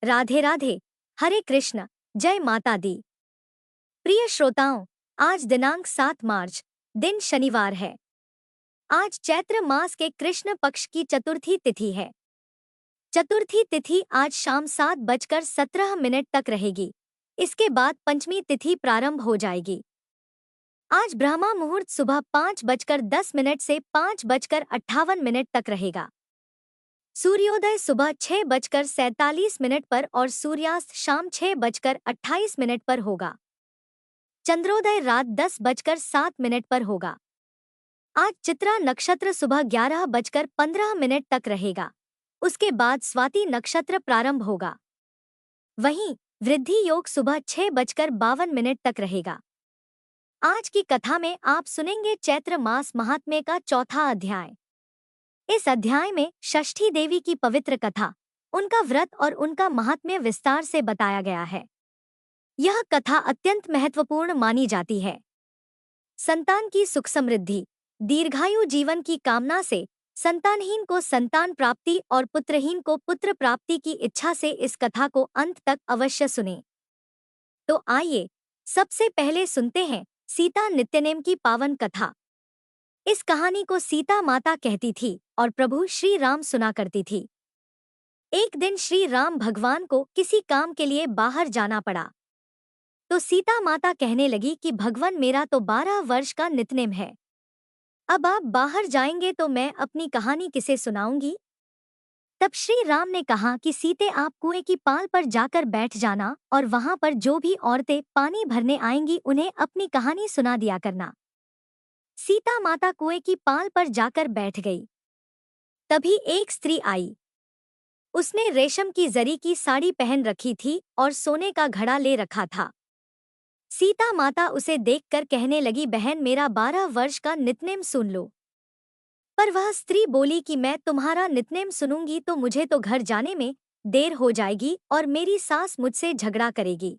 राधे राधे। हरे कृष्ण। जय माता दी। प्रिय श्रोताओं, आज दिनांक 7 मार्च, दिन शनिवार है। आज चैत्र मास के कृष्ण पक्ष की चतुर्थी तिथि है। चतुर्थी तिथि आज शाम 7:17 तक रहेगी। इसके बाद पंचमी तिथि प्रारंभ हो जाएगी। आज ब्रह्मा मुहूर्त सुबह 5:10 से 5:58 तक रहेगा। सूर्योदय सुबह 6:47 पर और सूर्यास्त शाम 6:28 पर होगा। चंद्रोदय रात 10:07 पर होगा। आज चित्रा नक्षत्र सुबह 11:15 तक रहेगा। उसके बाद स्वाति नक्षत्र प्रारंभ होगा। वहीं वृद्धि योग सुबह 6:52 तक रहेगा। आज की कथा में आप सुनेंगे चैत्र मास महात्म्य का चौथा अध्याय। इस अध्याय में षष्ठी देवी की पवित्र कथा, उनका व्रत और उनका महात्म्य विस्तार से बताया गया है। यह कथा अत्यंत महत्वपूर्ण मानी जाती है। संतान की सुख समृद्धि, दीर्घायु जीवन की कामना से संतानहीन को संतान प्राप्ति और पुत्रहीन को पुत्र प्राप्ति की इच्छा से इस कथा को अंत तक अवश्य सुनें। तो आइए सबसे पहले सुनते हैं सीता नित्यनेम की पावन कथा। इस कहानी को सीता माता कहती थी और प्रभु श्री राम सुना करती थी। एक दिन श्री राम भगवान को किसी काम के लिए बाहर जाना पड़ा। तो सीता माता कहने लगी कि भगवान, मेरा तो 12 वर्ष का नित्यनेम है। अब आप बाहर जाएंगे तो मैं अपनी कहानी किसे सुनाऊंगी? तब श्री राम ने कहा कि सीते, आप कुएं की पाल पर जाकर बैठ जाना और वहां पर जो भी औरतें पानी भरने आएंगी उन्हें अपनी कहानी सुना दिया करना। सीता माता कुएं की पाल पर जाकर बैठ गई। तभी एक स्त्री आई। उसने रेशम की जरी की साड़ी पहन रखी थी और सोने का घड़ा ले रखा था। सीता माता उसे देखकर कहने लगी, बहन, मेरा 12 वर्ष का नित्यनेम सुन लो। पर वह स्त्री बोली कि मैं तुम्हारा नित्यनेम सुनूंगी तो मुझे तो घर जाने में देर हो जाएगी और मेरी सास मुझसे झगड़ा करेगी।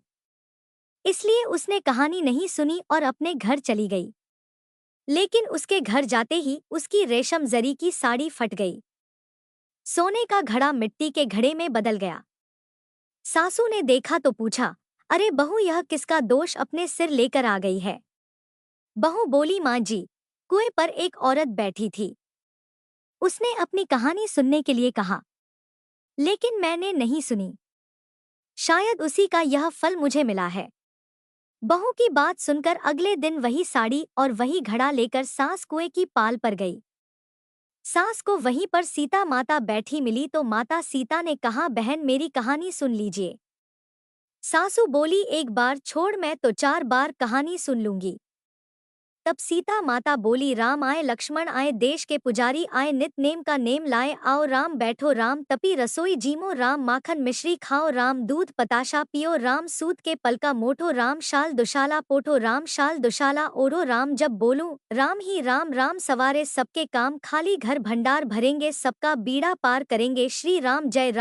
इसलिए उसने कहानी नहीं सुनी और अपने घर चली गई। लेकिन उसके घर जाते ही उसकी रेशम जरी की साड़ी फट गई। सोने का घड़ा मिट्टी के घड़े में बदल गया। सासू ने देखा तो पूछा, अरे बहू, यह किसका दोष अपने सिर लेकर आ गई है? बहू बोली, माँ जी, कुएं पर एक औरत बैठी थी। उसने अपनी कहानी सुनने के लिए कहा, लेकिन मैंने नहीं सुनी। शायद उसी का यह फल मुझे मिला है। बहू की बात सुनकर अगले दिन वही साड़ी और वही घड़ा लेकर सास कुएं की पाल पर गई। सास को वहीं पर सीता माता बैठी मिली तो माता सीता ने कहा, बहन, मेरी कहानी सुन लीजिए। सासू बोली, एक बार छोड़, मैं तो 4 बार कहानी सुन लूंगी। तब सीता माता बोली, राम आए, लक्ष्मण आए, देश के पुजारी आए, नित नेम का नेम लाए, आओ राम बैठो, राम तपी रसोई जीमो, राम माखन मिश्री खाओ, राम दूध पताशा पियो, राम सूत के पलका मोठो, राम शाल दुशाला पोठो, राम शाल दुशाला ओढ़ो, राम जब बोलूं राम ही राम, राम सवारे सबके काम, खाली घर भंडार भरेंगे, सबका बीड़ा पार करेंगे, श्री राम जय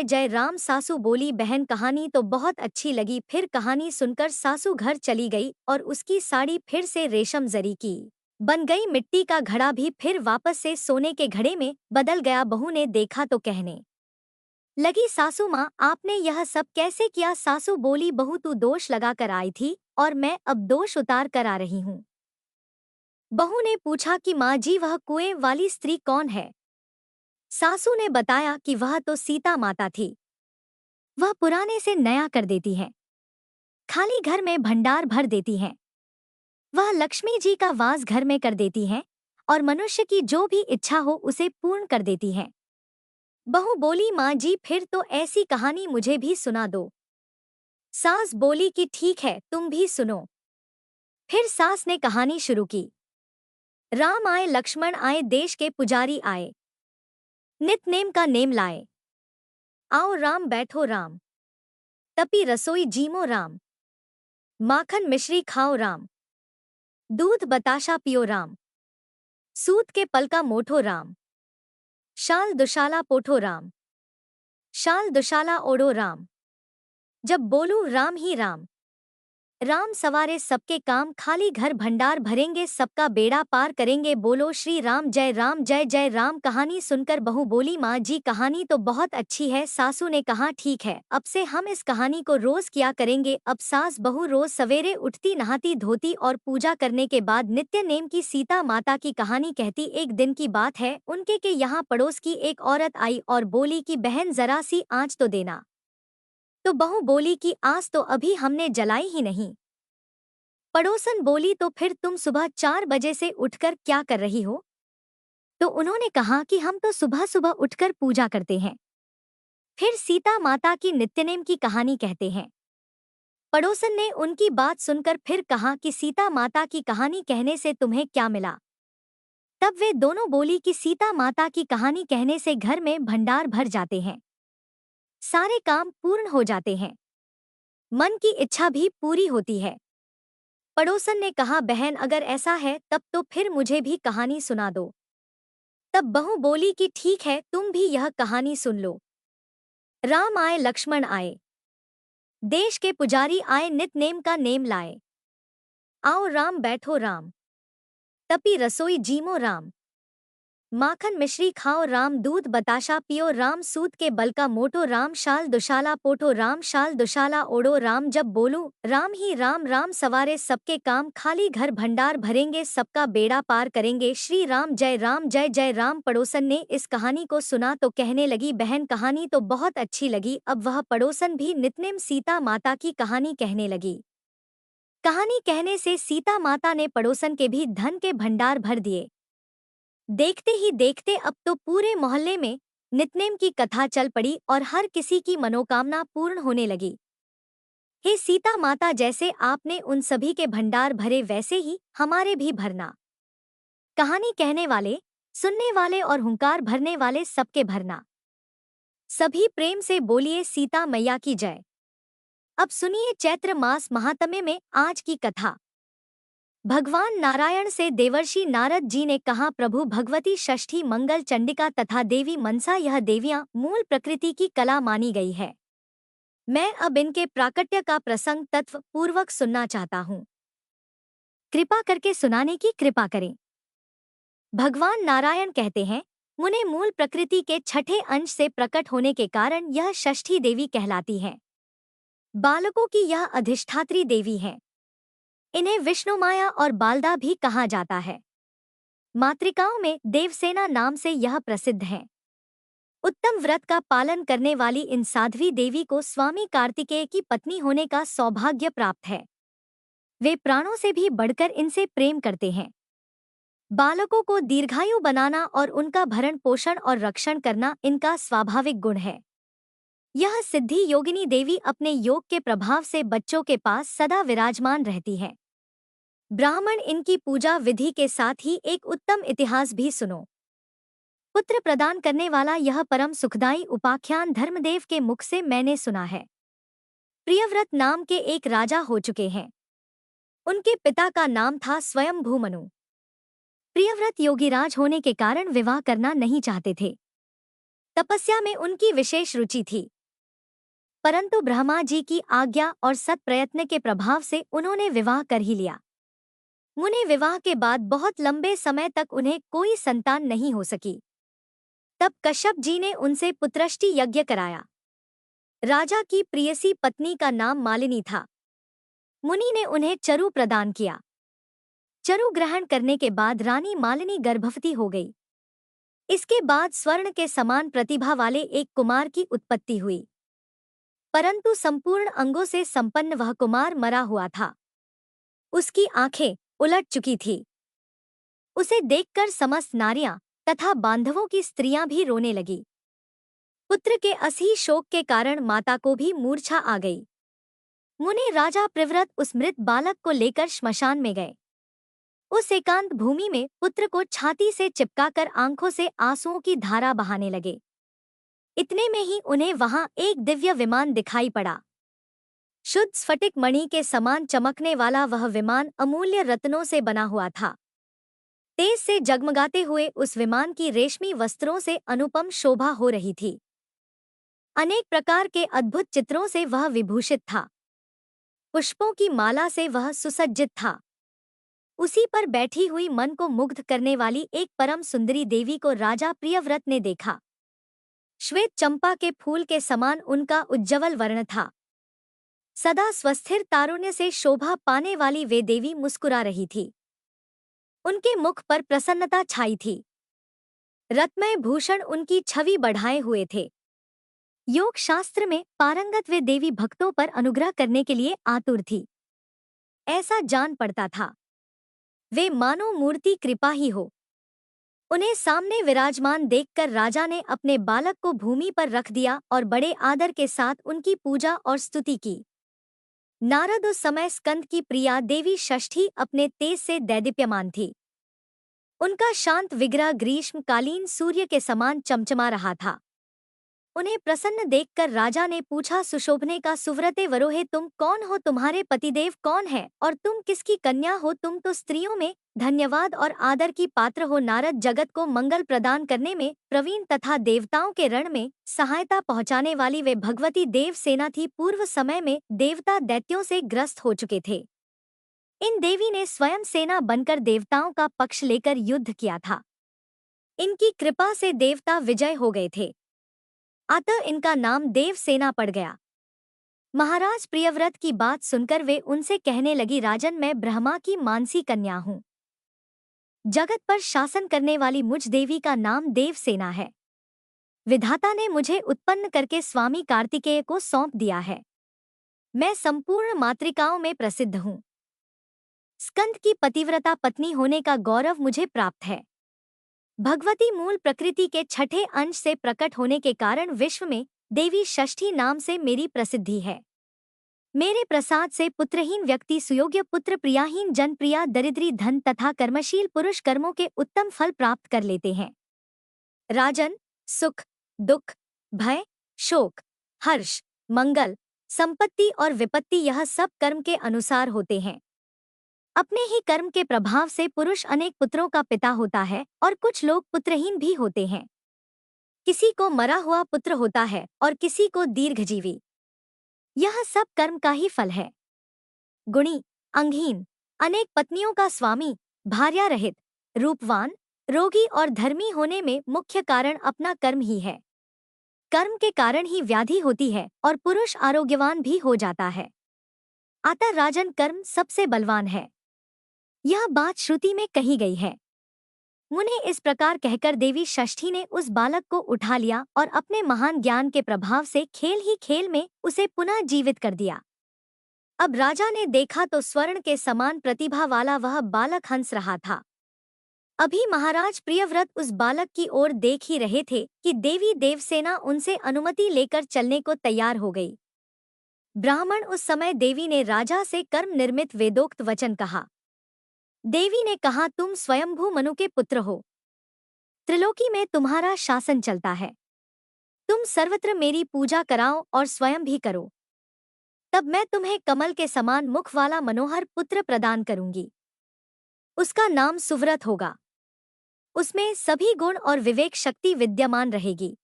जय राम। सासू बोली, बहन, कहानी तो बहुत अच्छी लगी। फिर कहानी सुनकर सासू घर चली गई और उसकी साड़ी फिर से रेशम जरी की बन गई। मिट्टी का घड़ा भी फिर वापस से सोने के घड़े में बदल गया। बहू ने देखा तो कहने लगी, सासू माँ, आपने यह सब कैसे किया? सासू बोली, बहू, तू दोष लगा कर आई थी और मैं अब दोष उतार कर आ रही हूँ। बहू ने पूछा कि माँ जी, वह कुएं वाली स्त्री कौन है? सासू ने बताया कि वह तो सीता माता थी। वह पुराने से नया कर देती है, खाली घर में भंडार भर देती हैं। वह लक्ष्मी जी का वास घर में कर देती हैं और मनुष्य की जो भी इच्छा हो उसे पूर्ण कर देती हैं। बहू बोली, माँ जी, फिर तो ऐसी कहानी मुझे भी सुना दो। सास बोली कि ठीक है, तुम भी सुनो। फिर सास ने कहानी शुरू की। राम आए, लक्ष्मण आए, देश के पुजारी आए, नित नेम का नेम लाए, आओ राम बैठो, राम तपी रसोई जीमो, राम माखन मिश्री खाओ, राम दूध बताशा पियो, राम सूत के पलका मोठो, राम शाल दुशाला पोठो, राम शाल दुशाला ओढ़ो, राम जब बोलूं राम ही राम, राम सवारे सबके काम, खाली घर भंडार भरेंगे, सबका बेड़ा पार करेंगे, बोलो श्री राम जय जय राम। कहानी सुनकर बहू बोली, माँ जी कहानी तो बहुत अच्छी है। सासू ने कहा ठीक है, अब से हम इस कहानी को रोज किया करेंगे। अब सास बहू रोज सवेरे उठती, नहाती धोती और पूजा करने के बाद नित्य नेम की सीता माता की कहानी कहती। एक दिन की बात है, उनके के यहाँ पड़ोस की एक औरत आई और बोली कि बहन जरा सी आँच तो देना। तो बहू बोली कि आस तो अभी हमने जलाई ही नहीं। पड़ोसन बोली तो फिर तुम सुबह 4 बजे से उठकर क्या कर रही हो? तो उन्होंने कहा कि हम तो सुबह सुबह उठकर पूजा करते हैं। फिर सीता माता की नित्यनेम की कहानी कहते हैं। पड़ोसन ने उनकी बात सुनकर फिर कहा कि सीता माता की कहानी कहने से तुम्हें क्या मिला? तब वे दोनों बोली कि सीता माता की कहानी कहने से घर में भंडार भर जाते हैं, सारे काम पूर्ण हो जाते हैं, मन की इच्छा भी पूरी होती है। पड़ोसन ने कहा, बहन अगर ऐसा है तब तो फिर मुझे भी कहानी सुना दो। तब बहू बोली कि ठीक है, तुम भी यह कहानी सुन लो। राम आए लक्ष्मण आए, देश के पुजारी आए, नित नेम का नेम लाए। आओ राम बैठो राम, तपी रसोई जीमो राम। माखन मिश्री खाओ राम, दूध बताशा पियो राम। सूत के बल का मोटो राम, शाल दुशाला पोटो राम। शाल दुशाला ओढ़ो राम, जब बोलूं राम ही राम। राम सवारे सबके काम, खाली घर भंडार भरेंगे, सबका बेड़ा पार करेंगे, श्री राम जय जय राम। पड़ोसन ने इस कहानी को सुना तो कहने लगी, बहन कहानी तो बहुत अच्छी लगी। अब वह पड़ोसन भी नित्नेम सीता माता की कहानी कहने लगी। कहानी कहने से सीता माता ने पड़ोसन के भी धन के भंडार भर दिए। देखते ही देखते अब तो पूरे मोहल्ले में नित्नेम की कथा चल पड़ी और हर किसी की मनोकामना पूर्ण होने लगी। हे सीता माता, जैसे आपने उन सभी के भंडार भरे वैसे ही हमारे भी भरना। कहानी कहने वाले, सुनने वाले और हुंकार भरने वाले सबके भरना। सभी प्रेम से बोलिए सीता मैया की जय। अब सुनिए चैत्र मास महात्म्य में आज की कथा। भगवान नारायण से देवर्षि नारद जी ने कहा, प्रभु भगवती षष्ठी मंगल चंडिका तथा देवी मनसा, यह देवियां मूल प्रकृति की कला मानी गई है। मैं अब इनके प्राकट्य का प्रसंग तत्व पूर्वक सुनना चाहता हूँ। कृपा करके सुनाने की कृपा करें। भगवान नारायण कहते हैं, मुने मूल प्रकृति के छठे अंश से प्रकट होने के कारण यह षष्ठी देवी कहलाती है। बालकों की यह अधिष्ठात्री देवी है। इन्हें विष्णुमाया और बालदा भी कहा जाता है। मातृकाओं में देवसेना नाम से यह प्रसिद्ध है। उत्तम व्रत का पालन करने वाली इन साध्वी देवी को स्वामी कार्तिकेय की पत्नी होने का सौभाग्य प्राप्त है। वे प्राणों से भी बढ़कर इनसे प्रेम करते हैं। बालकों को दीर्घायु बनाना और उनका भरण पोषण और रक्षण करना इनका स्वाभाविक गुण है। यह सिद्धि योगिनी देवी अपने योग के प्रभाव से बच्चों के पास सदा विराजमान रहती है। ब्राह्मण इनकी पूजा विधि के साथ ही एक उत्तम इतिहास भी सुनो। पुत्र प्रदान करने वाला यह परम सुखदायी उपाख्यान धर्मदेव के मुख से मैंने सुना है। प्रियव्रत नाम के एक राजा हो चुके हैं। उनके पिता का नाम था स्वयंभू मनु। प्रियव्रत योगीराज होने के कारण विवाह करना नहीं चाहते थे। तपस्या में उनकी विशेष रुचि थी, परंतु ब्रह्मा जी की आज्ञा और सत प्रयत्न के प्रभाव से उन्होंने विवाह कर ही लिया। मुने विवाह के बाद बहुत लंबे समय तक उन्हें कोई संतान नहीं हो सकी। तब कश्यप जी ने उनसे पुत्रष्टि यज्ञ कराया। राजा की प्रियसी पत्नी का नाम मालिनी था। मुनि ने उन्हें चरु प्रदान किया। चरु ग्रहण करने के बाद रानी मालिनी गर्भवती हो गई। इसके बाद स्वर्ण के समान प्रतिभा वाले एक कुमार की उत्पत्ति हुई, परंतु संपूर्ण अंगों से संपन्न वह कुमार मरा हुआ था। उसकी आंखें उलट चुकी थी। उसे देखकर समस्त नारियां तथा बांधवों की स्त्रियां भी रोने लगी। पुत्र के असही शोक के कारण माता को भी मूर्छा आ गई। मुनि राजा प्रिव्रत उस मृत बालक को लेकर श्मशान में गए। उस एकांत भूमि में पुत्र को छाती से चिपकाकर आंखों से आंसुओं की धारा बहाने लगे। इतने में ही उन्हें वहां एक दिव्य विमान दिखाई पड़ा। शुद्ध स्फटिक मणि के समान चमकने वाला वह विमान अमूल्य रत्नों से बना हुआ था। तेज से जगमगाते हुए उस विमान की रेशमी वस्त्रों से अनुपम शोभा हो रही थी। अनेक प्रकार के अद्भुत चित्रों से वह विभूषित था। पुष्पों की माला से वह सुसज्जित था। उसी पर बैठी हुई मन को मुग्ध करने वाली एक परम सुंदरी देवी को राजा प्रियव्रत ने देखा। श्वेत चंपा के फूल के समान उनका उज्ज्वल वर्ण था। सदा स्वस्थिर तारुण्य से शोभा पाने वाली वे देवी मुस्कुरा रही थी। उनके मुख पर प्रसन्नता छाई थी। रत्नमय भूषण उनकी छवि बढ़ाए हुए थे। योग शास्त्र में पारंगत वे देवी भक्तों पर अनुग्रह करने के लिए आतुर थी। ऐसा जान पड़ता था वे मानो मूर्ति कृपा ही हो। उन्हें सामने विराजमान देखकर राजा ने अपने बालक को भूमि पर रख दिया और बड़े आदर के साथ उनकी पूजा और स्तुति की। नारद उस समय स्कंद की प्रिया देवी षष्ठी अपने तेज से दैदीप्यमान थी। उनका शांत विग्रह ग्रीष्मकालीन सूर्य के समान चमचमा रहा था। उन्हें प्रसन्न देखकर राजा ने पूछा, सुशोभने का सुव्रते वरोहे, तुम कौन हो? तुम्हारे पतिदेव कौन है और तुम किसकी कन्या हो? तुम तो स्त्रियों में धन्यवाद और आदर की पात्र हो। नारद जगत को मंगल प्रदान करने में प्रवीण तथा देवताओं के रण में सहायता पहुंचाने वाली वे भगवती देव सेना थी। पूर्व समय में देवता दैत्यों से ग्रस्त हो चुके थे। इन देवी ने स्वयं सेना बनकर देवताओं का पक्ष लेकर युद्ध किया था। इनकी कृपा से देवता विजय हो गए थे, अतः इनका नाम देवसेना पड़ गया। महाराज प्रियव्रत की बात सुनकर वे उनसे कहने लगी, राजन, मैं ब्रह्मा की मानसी कन्या हूँ। जगत पर शासन करने वाली मुझ देवी का नाम देवसेना है। विधाता ने मुझे उत्पन्न करके स्वामी कार्तिकेय को सौंप दिया है। मैं संपूर्ण मातृकाओं में प्रसिद्ध हूँ। स्कंद की पतिव्रता पत्नी होने का गौरव मुझे प्राप्त है। भगवती मूल प्रकृति के छठे अंश से प्रकट होने के कारण विश्व में देवी षष्ठी नाम से मेरी प्रसिद्धि है। मेरे प्रसाद से पुत्रहीन व्यक्ति सुयोग्य पुत्र, प्रियाहीन जन प्रिया, दरिद्री धन तथा कर्मशील पुरुष कर्मों के उत्तम फल प्राप्त कर लेते हैं। राजन, सुख, दुख, भय, शोक, हर्ष, मंगल, संपत्ति और विपत्ति यह सब कर्म के अनुसार होते हैं। अपने ही कर्म के प्रभाव से पुरुष अनेक पुत्रों का पिता होता है और कुछ लोग पुत्रहीन भी होते हैं। किसी को मरा हुआ पुत्र होता है और किसी को दीर्घजीवी। यह सब कर्म का ही फल है। गुणी, अंगहीन, अनेक पत्नियों का स्वामी, भार्या रहित, रूपवान, रोगी और धर्मी होने में मुख्य कारण अपना कर्म ही है। कर्म के कारण ही व्याधि होती है और पुरुष आरोग्यवान भी हो जाता है। अतः राजन, कर्म सबसे बलवान है। यह बात श्रुति में कही गई है। मुने इस प्रकार कहकर देवी षष्ठी ने उस बालक को उठा लिया और अपने महान ज्ञान के प्रभाव से खेल ही खेल में उसे पुनः जीवित कर दिया। अब राजा ने देखा तो स्वर्ण के समान प्रतिभा वाला वह बालक हंस रहा था। अभी महाराज प्रियव्रत उस बालक की ओर देख ही रहे थे कि देवी देवसेना उनसे अनुमति लेकर चलने को तैयार हो गई। ब्राह्मण उस समय देवी ने राजा से कर्म निर्मित वेदोक्त वचन कहा। देवी ने कहा, तुम स्वयंभू मनु के पुत्र हो। त्रिलोकी में तुम्हारा शासन चलता है। तुम सर्वत्र मेरी पूजा कराओ और स्वयं भी करो। तब मैं तुम्हें कमल के समान मुख वाला मनोहर पुत्र प्रदान करूंगी। उसका नाम सुव्रत होगा। उसमें सभी गुण और विवेक शक्ति विद्यमान रहेगी।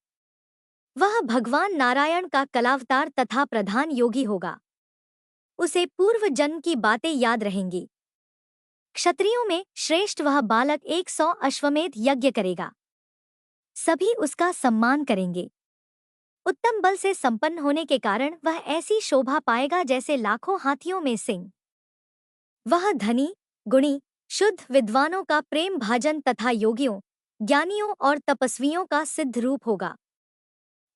वह भगवान नारायण का कलावतार तथा प्रधान योगी होगा। उसे पूर्व जन्म की बातें याद रहेंगी। क्षत्रियों में श्रेष्ठ वह बालक 100 अश्वमेध यज्ञ करेगा। सभी उसका सम्मान करेंगे। उत्तम बल से संपन्न होने के कारण वह ऐसी शोभा पाएगा जैसे लाखों हाथियों में सिंह। वह धनी, गुणी, शुद्ध विद्वानों का प्रेम भाजन तथा योगियों, ज्ञानियों और तपस्वियों का सिद्ध रूप होगा।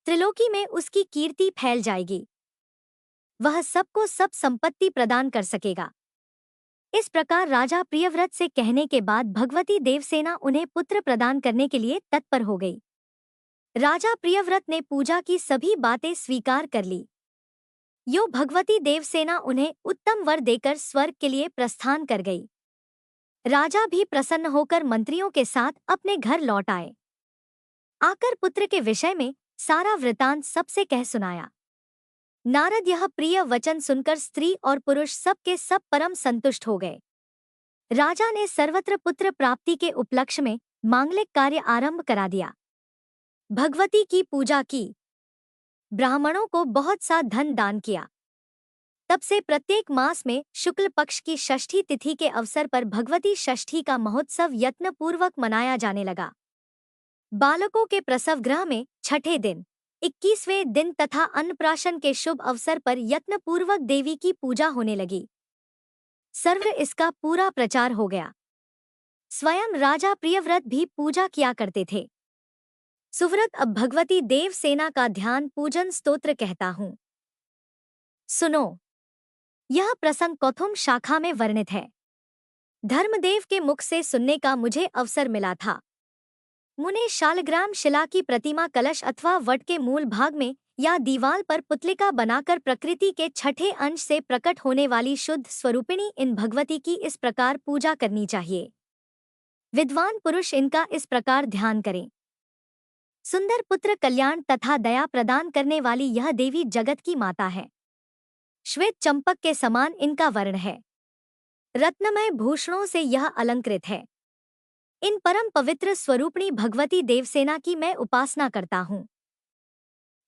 त्रिलोकी में उसकी कीर्ति फैल जाएगी। वह सबको सब संपत्ति प्रदान कर सकेगा। इस प्रकार राजा प्रियव्रत से कहने के बाद भगवती देवसेना उन्हें पुत्र प्रदान करने के लिए तत्पर हो गई। राजा प्रियव्रत ने पूजा की सभी बातें स्वीकार कर ली। यो भगवती देवसेना उन्हें उत्तम वर देकर स्वर्ग के लिए प्रस्थान कर गई। राजा भी प्रसन्न होकर मंत्रियों के साथ अपने घर लौट आए। आकर पुत्र के विषय में सारा वृतांत सबसे कह सुनाया। नारद यह प्रिय वचन सुनकर स्त्री और पुरुष सब के सब परम संतुष्ट हो गए। राजा ने सर्वत्र पुत्र प्राप्ति के उपलक्ष्य में मांगलिक कार्य आरंभ करा दिया। भगवती की पूजा की। ब्राह्मणों को बहुत सा धन दान किया। तब से प्रत्येक मास में शुक्ल पक्ष की षष्ठी तिथि के अवसर पर भगवती षष्ठी का महोत्सव यत्नपूर्वक मनाया जाने लगा। बालकों के प्रसव गृह में छठे दिन, 21वें दिन तथा अन्नप्राशन के शुभ अवसर पर यत्नपूर्वक देवी की पूजा होने लगी। सर्व इसका पूरा प्रचार हो गया। स्वयं राजा प्रियव्रत भी पूजा किया करते थे। सुव्रत अब भगवती देवसेना का ध्यान पूजन स्तोत्र कहता हूँ। सुनो, यह प्रसंग कौथुम शाखा में वर्णित है। धर्मदेव के मुख से सुनने का मुझे अवसर मिला था। मुने शालग्राम शिला की प्रतिमा कलश अथवा वट के मूल भाग में या दीवाल पर पुतलिका बनाकर प्रकृति के छठे अंश से प्रकट होने वाली शुद्ध स्वरूपिणी इन भगवती की इस प्रकार पूजा करनी चाहिए। विद्वान पुरुष इनका इस प्रकार ध्यान करें। सुंदर पुत्र कल्याण तथा दया प्रदान करने वाली यह देवी जगत की माता है। श्वेत चंपक के समान इनका वर्ण है। रत्नमय भूषणों से यह अलंकृत है। इन परम पवित्र स्वरूपिणी भगवती देवसेना की मैं उपासना करता हूँ।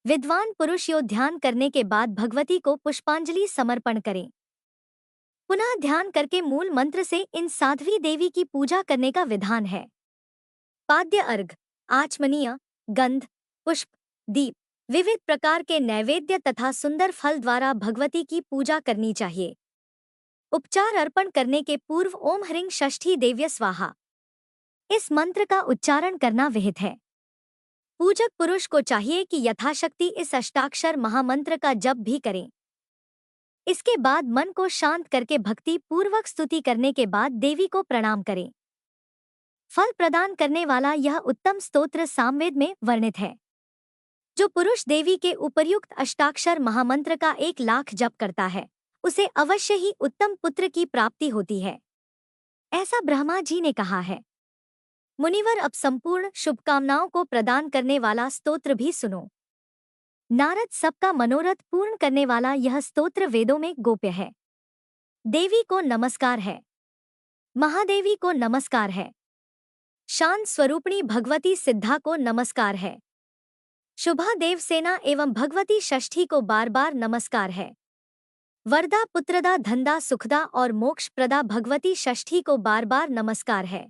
विद्वान पुरुष यो ध्यान करने के बाद भगवती को पुष्पांजलि समर्पण करें। पुनः ध्यान करके मूल मंत्र से इन साध्वी देवी की पूजा करने का विधान है। पाद्य अर्घ, आचमनीय, गंध, पुष्प, दीप, विविध प्रकार के नैवेद्य तथा सुंदर फल द्वारा भगवती की पूजा करनी चाहिए। उपचार अर्पण करने के पूर्व ओम ह्रीं षष्ठी देव्य स्वाहा इस मंत्र का उच्चारण करना विहित है। पूजक पुरुष को चाहिए कि यथाशक्ति इस अष्टाक्षर महामंत्र का जप भी करें। इसके बाद मन को शांत करके भक्ति पूर्वक स्तुति करने के बाद देवी को प्रणाम करें। फल प्रदान करने वाला यह उत्तम स्तोत्र सामवेद में वर्णित है। जो पुरुष देवी के उपर्युक्त अष्टाक्षर महामंत्र का 1,00,000 जप करता है, उसे अवश्य ही उत्तम पुत्र की प्राप्ति होती है, ऐसा ब्रह्मा जी ने कहा है। मुनिवर, अब संपूर्ण शुभकामनाओं को प्रदान करने वाला स्तोत्र भी सुनो। नारद सबका मनोरथ पूर्ण करने वाला यह स्तोत्र वेदों में गोप्य है। देवी को नमस्कार है। महादेवी को नमस्कार है। शांत स्वरूपिणी भगवती सिद्धा को नमस्कार है। शुभा देवसेना एवं भगवती षष्ठी को बार बार नमस्कार है। वरदा, पुत्रदा, धनदा, सुखदा और मोक्ष प्रदा भगवती षष्ठी को बार बार नमस्कार है।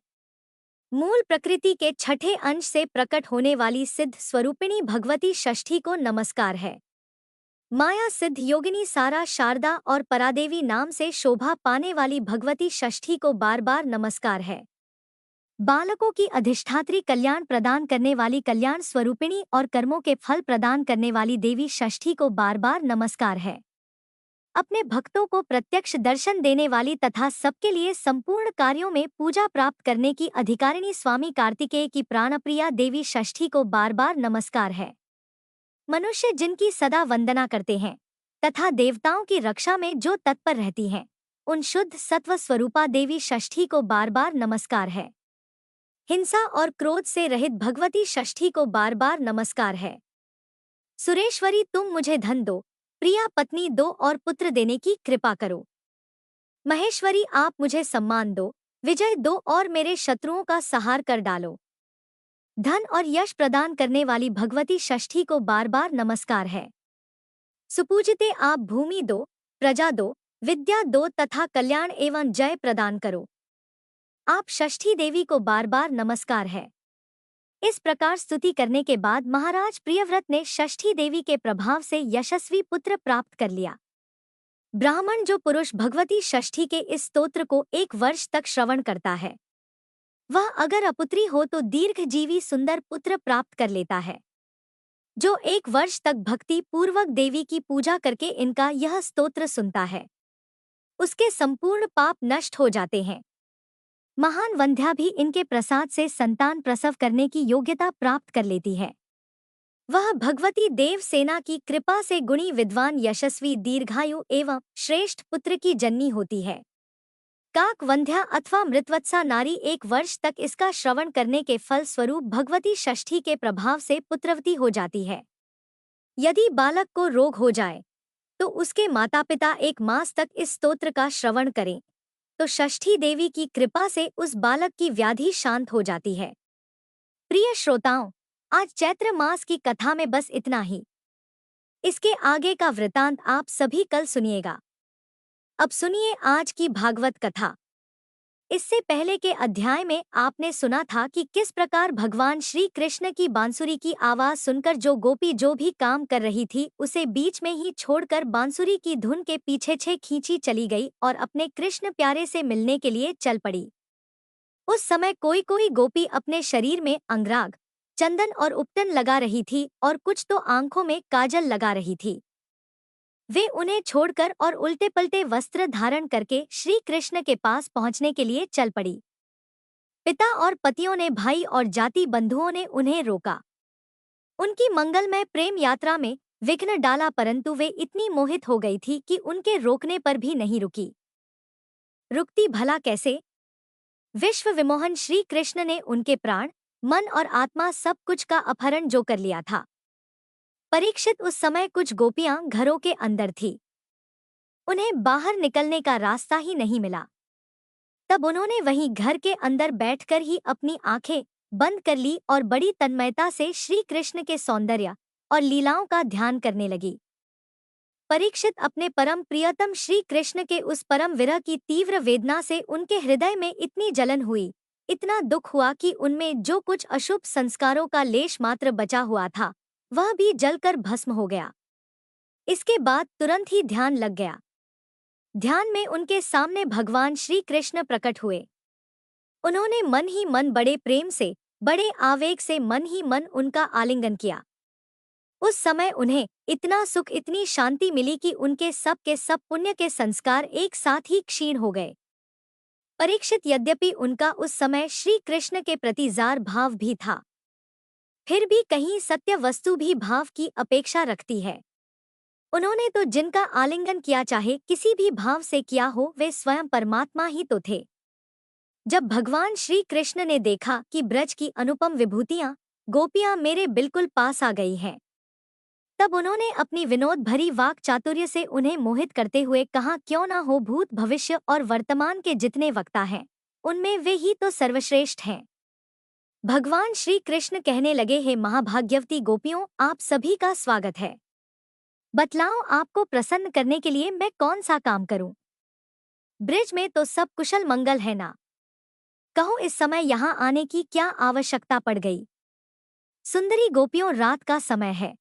मूल प्रकृति के छठे अंश से प्रकट होने वाली सिद्ध स्वरूपिणी भगवती षष्ठी को नमस्कार है। माया सिद्ध योगिनी सारा, शारदा और परादेवी नाम से शोभा पाने वाली भगवती षष्ठी को बार बार नमस्कार है। बालकों की अधिष्ठात्री, कल्याण प्रदान करने वाली कल्याण स्वरूपिणी और कर्मों के फल प्रदान करने वाली देवी षष्ठी को बार बार नमस्कार है। अपने भक्तों को प्रत्यक्ष दर्शन देने वाली तथा सबके लिए संपूर्ण कार्यों में पूजा प्राप्त करने की अधिकारिणी स्वामी कार्तिकेय की प्राणप्रिया देवी षष्ठी को बार बार नमस्कार है। मनुष्य जिनकी सदा वंदना करते हैं तथा देवताओं की रक्षा में जो तत्पर रहती हैं, उन शुद्ध सत्व स्वरूपा देवी षष्ठी को बार बार नमस्कार है। हिंसा और क्रोध से रहित भगवती षष्ठी को बार बार नमस्कार है। सुरेश्वरी, तुम मुझे धन दो, प्रिया पत्नी दो और पुत्र देने की कृपा करो। महेश्वरी, आप मुझे सम्मान दो, विजय दो और मेरे शत्रुओं का संहार कर डालो। धन और यश प्रदान करने वाली भगवती षष्ठी को बार बार नमस्कार है। सुपूजिते, आप भूमि दो, प्रजा दो, विद्या दो तथा कल्याण एवं जय प्रदान करो। आप षष्ठी देवी को बार बार नमस्कार है। इस प्रकार स्तुति करने के बाद महाराज प्रियव्रत ने षष्ठी देवी के प्रभाव से यशस्वी पुत्र प्राप्त कर लिया। ब्राह्मण जो पुरुष भगवती षष्ठी के इस स्तोत्र को 1 वर्ष तक श्रवण करता है, वह अगर अपुत्री हो तो दीर्घजीवी सुंदर पुत्र प्राप्त कर लेता है। जो 1 वर्ष तक भक्ति पूर्वक देवी की पूजा करके इनका यह स्तोत्र सुनता है, उसके संपूर्ण पाप नष्ट हो जाते हैं। महान वंध्या भी इनके प्रसाद से संतान प्रसव करने की योग्यता प्राप्त कर लेती है। वह भगवती देवसेना की कृपा से गुणी, विद्वान, यशस्वी, दीर्घायु एवं श्रेष्ठ पुत्र की जननी होती है। काक वंध्या अथवा मृतवत्सा नारी 1 वर्ष तक इसका श्रवण करने के फल स्वरूप भगवती षष्ठी के प्रभाव से पुत्रवती हो जाती है। यदि बालक को रोग हो जाए तो उसके माता पिता 1 मास तक इस स्तोत्र का श्रवण करें तो षष्ठी देवी की कृपा से उस बालक की व्याधि शांत हो जाती है। प्रिय श्रोताओं, आज चैत्र मास की कथा में बस इतना ही। इसके आगे का वृतांत आप सभी कल सुनिएगा। अब सुनिए आज की भागवत कथा। इससे पहले के अध्याय में आपने सुना था कि किस प्रकार भगवान श्री कृष्ण की बांसुरी की आवाज सुनकर जो गोपी जो भी काम कर रही थी उसे बीच में ही छोड़कर बांसुरी की धुन के पीछे खींची चली गई और अपने कृष्ण प्यारे से मिलने के लिए चल पड़ी। उस समय कोई कोई गोपी अपने शरीर में अंगराग, चंदन और उपटन लगा रही थी और कुछ तो आंखों में काजल लगा रही थी। वे उन्हें छोड़कर और उल्टे पलटे वस्त्र धारण करके श्री कृष्ण के पास पहुंचने के लिए चल पड़ी। पिता और पतियों ने, भाई और जाति बंधुओं ने उन्हें रोका। उनकी मंगलमय प्रेम यात्रा में विघ्न डाला, परंतु वे इतनी मोहित हो गई थी कि उनके रोकने पर भी नहीं रुकी। रुकती भला कैसे? विश्व विमोहन श्री कृष्ण ने उनके प्राण, मन और आत्मा सब कुछ का अपहरण जो कर लिया था। परीक्षित, उस समय कुछ गोपियां घरों के अंदर थी। उन्हें बाहर निकलने का रास्ता ही नहीं मिला। तब उन्होंने वहीं घर के अंदर बैठकर ही अपनी आंखें बंद कर ली और बड़ी तन्मयता से श्री कृष्ण के सौंदर्य और लीलाओं का ध्यान करने लगी। परीक्षित, अपने परम प्रियतम श्री कृष्ण के उस परम विरह की तीव्र वेदना से उनके हृदय में इतनी जलन हुई, इतना दुख हुआ कि उनमें जो कुछ अशुभ संस्कारों का लेश मात्र बचा हुआ था वह भी जलकर भस्म हो गया। इसके बाद तुरंत ही ध्यान लग गया। ध्यान में उनके सामने भगवान श्री कृष्ण प्रकट हुए। उन्होंने मन ही मन बड़े प्रेम से, बड़े आवेग से मन ही मन उनका आलिंगन किया। उस समय उन्हें इतना सुख, इतनी शांति मिली कि उनके सब के सब पुण्य के संस्कार एक साथ ही क्षीण हो गए। परीक्षित, यद्यपि उनका उस समय श्री कृष्ण के प्रति जार भाव भी था, फिर भी कहीं सत्य वस्तु भी भाव की अपेक्षा रखती है। उन्होंने तो जिनका आलिंगन किया, चाहे किसी भी भाव से किया हो, वे स्वयं परमात्मा ही तो थे। जब भगवान श्री कृष्ण ने देखा कि ब्रज की अनुपम विभूतियां, गोपियां मेरे बिल्कुल पास आ गई हैं, तब उन्होंने अपनी विनोद भरी वाक चातुर्य से उन्हें मोहित करते हुए कहा, क्यों ना हो भूत भविष्य और वर्तमान के जितने वक्ता हैं, उनमें वे ही तो सर्वश्रेष्ठ हैं। भगवान श्री कृष्ण कहने लगे, हे महाभाग्यवती गोपियों, आप सभी का स्वागत है। बतलाओ, आपको प्रसन्न करने के लिए मैं कौन सा काम करूं? ब्रिज में तो सब कुशल मंगल है ना? कहो, इस समय यहाँ आने की क्या आवश्यकता पड़ गई? सुंदरी गोपियों, रात का समय है,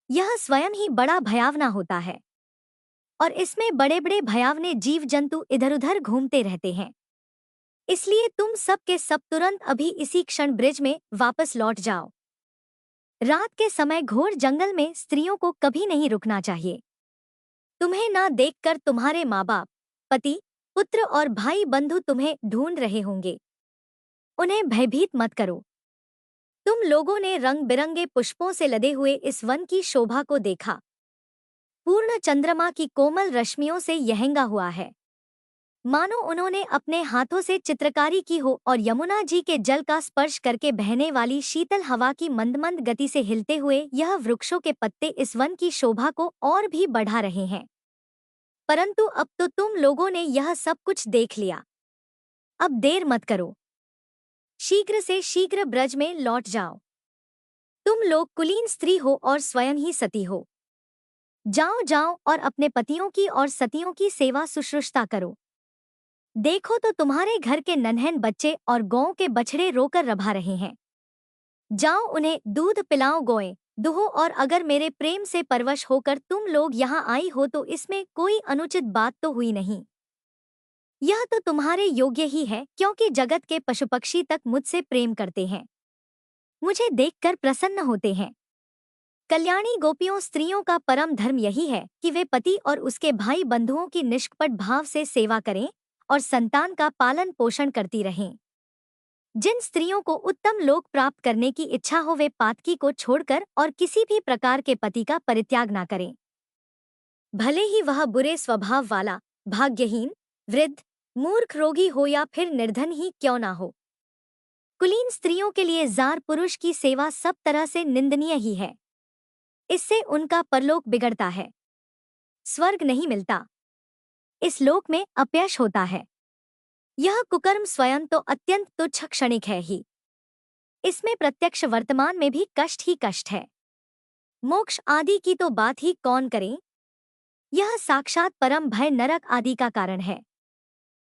यह स्वयं ही बड़ा भयावना होता है और इसमें बड़े बड़े भयावने जीव जंतु इधर उधर घूमते रहते हैं। इसलिए तुम सब के सब तुरंत अभी इसी क्षण ब्रिज में वापस लौट जाओ। रात के समय घोर जंगल में स्त्रियों को कभी नहीं रुकना चाहिए। तुम्हें ना देखकर तुम्हारे माँ बाप, पति, पुत्र और भाई बंधु तुम्हें ढूंढ रहे होंगे। उन्हें भयभीत मत करो। तुम लोगों ने रंग बिरंगे पुष्पों से लदे हुए इस वन की शोभा को देखा। पूर्ण चंद्रमा की कोमल रश्मियों से यहेंगा हुआ है, मानो उन्होंने अपने हाथों से चित्रकारी की हो, और यमुना जी के जल का स्पर्श करके बहने वाली शीतल हवा की मंद मंद गति से हिलते हुए यह वृक्षों के पत्ते इस वन की शोभा को और भी बढ़ा रहे हैं। परंतु अब तो तुम लोगों ने यह सब कुछ देख लिया। अब देर मत करो, शीघ्र से शीघ्र ब्रज में लौट जाओ। तुम लोग कुलीन स्त्री हो और स्वयं ही सती हो। जाओ जाओ और अपने पतियों की और सतियों की सेवा शुश्रूषा करो। देखो तो तुम्हारे घर के नन्हें बच्चे और गौं के बछड़े रोकर रभा रहे हैं। जाओ उन्हें दूध पिलाओ, गोएं दुहो, और अगर मेरे प्रेम से परवश होकर तुम लोग यहाँ आई हो तो इसमें कोई अनुचित बात तो हुई नहीं। यह तो तुम्हारे योग्य ही है, क्योंकि जगत के पशु पक्षी तक मुझसे प्रेम करते हैं, मुझे देखकर प्रसन्न होते हैं। कल्याणी गोपियों, स्त्रियों का परम धर्म यही है कि वे पति और उसके भाई बंधुओं की निष्कपट भाव से सेवा करें और संतान का पालन पोषण करती रहें। जिन स्त्रियों को उत्तम लोक प्राप्त करने की इच्छा हो, वे पातकी को छोड़कर और किसी भी प्रकार के पति का परित्याग न करें, भले ही वह बुरे स्वभाव वाला, भाग्यहीन, वृद्ध, मूर्ख, रोगी हो या फिर निर्धन ही क्यों ना हो। कुलीन स्त्रियों के लिए जार पुरुष की सेवा सब तरह से निंदनीय ही है। इससे उनका परलोक बिगड़ता है, स्वर्ग नहीं मिलता, इस लोक में अपयश होता है। यह कुकर्म स्वयं तो अत्यंत तुच्छ क्षणिक है ही, इसमें प्रत्यक्ष वर्तमान में भी कष्ट ही कष्ट है। मोक्ष आदि की तो बात ही कौन करे। यह साक्षात परम भय नरक आदि का कारण है।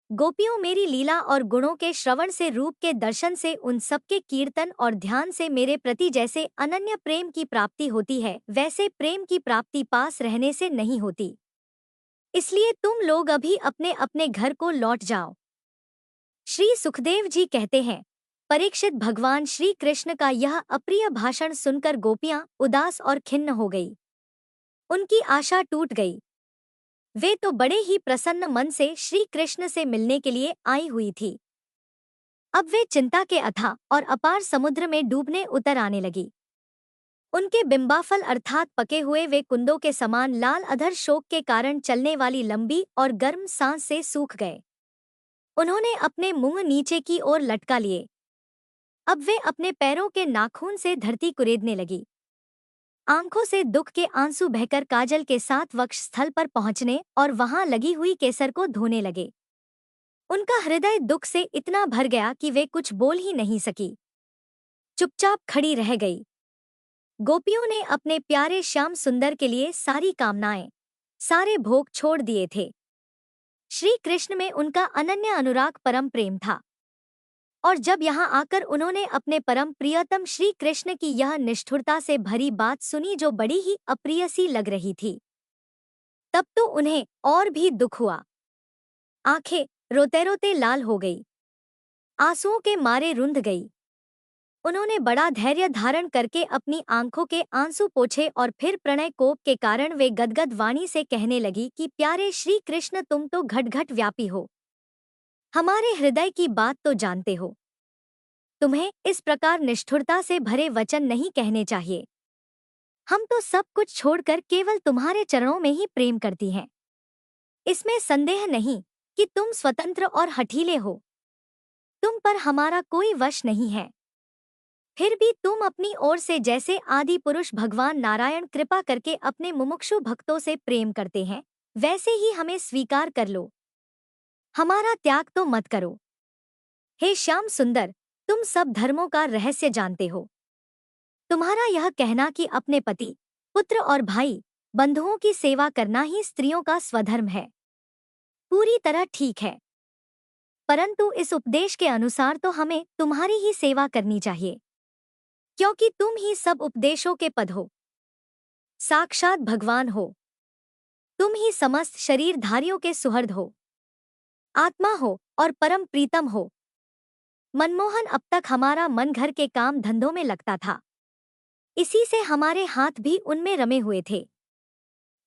गोपियों, मेरी लीला और गुणों के श्रवण से, रूप के दर्शन से, उन सबके कीर्तन और ध्यान से मेरे प्रति जैसे अनन्य प्रेम की प्राप्ति होती है, वैसे प्रेम की प्राप्ति पास रहने से नहीं होती। इसलिए तुम लोग अभी अपने अपने घर को लौट जाओ। श्री सुखदेव जी कहते हैं, परीक्षित, भगवान श्री कृष्ण का यह अप्रिय भाषण सुनकर गोपियां उदास और खिन्न हो गई। उनकी आशा टूट गई। वे तो बड़े ही प्रसन्न मन से श्री कृष्ण से मिलने के लिए आई हुई थी। अब वे चिंता के अथाह और अपार समुद्र में डूबने उतर आने लगी। उनके बिंबाफल अर्थात पके हुए वे कुंदों के समान लाल अधर शोक के कारण चलने वाली लंबी और गर्म सांस से सूख गए। उन्होंने अपने मुंह नीचे की ओर लटका लिए। अब वे अपने पैरों के नाखून से धरती कुरेदने लगी। आंखों से दुख के आंसू बहकर काजल के साथ वक्ष स्थल पर पहुंचने और वहां लगी हुई केसर को धोने लगे। उनका हृदय दुख से इतना भर गया कि वे कुछ बोल ही नहीं सकी, चुपचाप खड़ी रह गई। गोपियों ने अपने प्यारे श्याम सुंदर के लिए सारी कामनाएं, सारे भोग छोड़ दिए थे। श्री कृष्ण में उनका अनन्य अनुराग, परम प्रेम था। और जब यहाँ आकर उन्होंने अपने परम प्रियतम श्री कृष्ण की यह निष्ठुरता से भरी बात सुनी, जो बड़ी ही अप्रिय सी लग रही थी, तब तो उन्हें और भी दुख हुआ। आंखें रोते रोते लाल हो गई, आंसुओं के मारे रुंध गई। उन्होंने बड़ा धैर्य धारण करके अपनी आंखों के आंसू पोंछे और फिर प्रणय कोप के कारण वे गदगद वाणी से कहने लगी कि प्यारे श्री कृष्ण, तुम तो घट घट व्यापी हो, हमारे हृदय की बात तो जानते हो। तुम्हें इस प्रकार निष्ठुरता से भरे वचन नहीं कहने चाहिए। हम तो सब कुछ छोड़कर केवल तुम्हारे चरणों में ही प्रेम करती हैं। इसमें संदेह नहीं कि तुम स्वतंत्र और हठीले हो, तुम पर हमारा कोई वश नहीं है। फिर भी तुम अपनी ओर से जैसे आदि पुरुष भगवान नारायण कृपा करके अपने मुमुक्षु भक्तों से प्रेम करते हैं, वैसे ही हमें स्वीकार कर लो। हमारा त्याग तो मत करो। हे श्याम सुंदर, तुम सब धर्मों का रहस्य जानते हो। तुम्हारा यह कहना कि अपने पति, पुत्र और भाई बंधुओं की सेवा करना ही स्त्रियों का स्वधर्म है, पूरी तरह ठीक है। परंतु इस उपदेश के अनुसार तो हमें तुम्हारी ही सेवा करनी चाहिए, क्योंकि तुम ही सब उपदेशों के पद हो, साक्षात भगवान हो। तुम ही समस्त शरीरधारियों के सुहृद हो, आत्मा हो और परम प्रीतम हो। मनमोहन, अब तक हमारा मन घर के काम धंधों में लगता था, इसी से हमारे हाथ भी उनमें रमे हुए थे।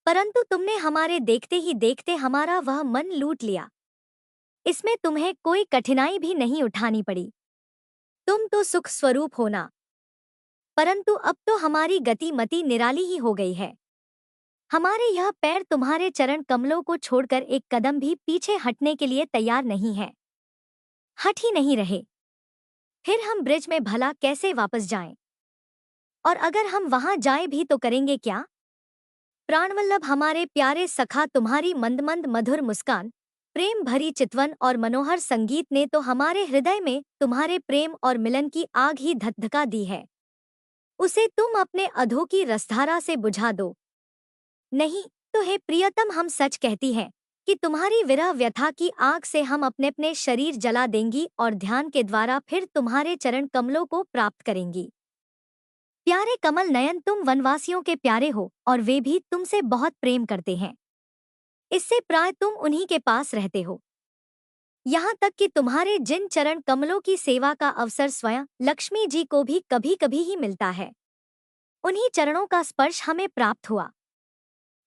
परंतु तुमने हमारे देखते ही देखते हमारा वह मन लूट लिया। इसमें तुम्हें कोई कठिनाई भी नहीं उठानी पड़ी। तुम तो सुख स्वरूप हो ना। परंतु अब तो हमारी गति मति निराली ही हो गई है। हमारे यह पैर तुम्हारे चरण कमलों को छोड़कर एक कदम भी पीछे हटने के लिए तैयार नहीं है, हट ही नहीं रहे। फिर हम ब्रिज में भला कैसे वापस जाएं? और अगर हम वहां जाएं भी तो करेंगे क्या? प्राणवल्लभ हमारे प्यारे सखा, तुम्हारी मंद मधुर मुस्कान, प्रेम भरी चितवन और मनोहर संगीत ने तो हमारे हृदय में तुम्हारे प्रेम और मिलन की आग ही धधका दी है। उसे तुम अपने अधो की रसधारा से बुझा दो। नहीं तो हे प्रियतम, हम सच कहती हैं कि तुम्हारी विरह व्यथा की आग से हम अपने अपने शरीर जला देंगी और ध्यान के द्वारा फिर तुम्हारे चरण कमलों को प्राप्त करेंगी। प्यारे कमल नयन, तुम वनवासियों के प्यारे हो और वे भी तुमसे बहुत प्रेम करते हैं। इससे प्राय तुम उन्हीं के पास रहते हो। यहाँ तक कि तुम्हारे जिन चरण कमलों की सेवा का अवसर स्वयं लक्ष्मी जी को भी कभी कभी ही मिलता है, उन्हीं चरणों का स्पर्श हमें प्राप्त हुआ।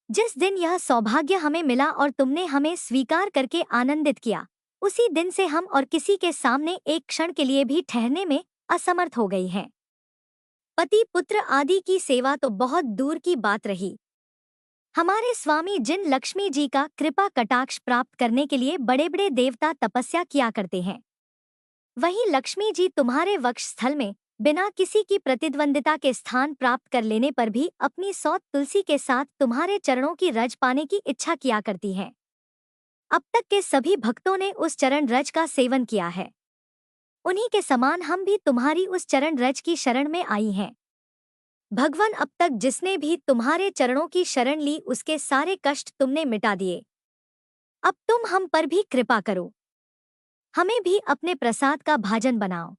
जिस दिन यह सौभाग्य हमें मिला और तुमने हमें स्वीकार करके आनंदित किया, उसी दिन से हम और किसी के सामने एक क्षण के लिए भी ठहरने में असमर्थ हो गई हैं। पति पुत्र आदि की सेवा तो बहुत दूर की बात रही। हमारे स्वामी जिन लक्ष्मी जी का कृपा कटाक्ष प्राप्त करने के लिए बड़े बड़े देवता तपस्या किया करते हैं, वही लक्ष्मी जी तुम्हारे वक्ष स्थल में बिना किसी की प्रतिद्वंदिता के स्थान प्राप्त कर लेने पर भी अपनी सौत तुलसी के साथ तुम्हारे चरणों की रज पाने की इच्छा किया करती हैं। अब तक के सभी भक्तों ने उस चरण रज का सेवन किया है। उन्हीं के समान हम भी तुम्हारी उस चरण रज की शरण में आई हैं। भगवान, अब तक जिसने भी तुम्हारे चरणों की शरण ली उसके सारे कष्ट तुमने मिटा दिए। अब तुम हम पर भी कृपा करो, हमें भी अपने प्रसाद का भाजन बनाओ।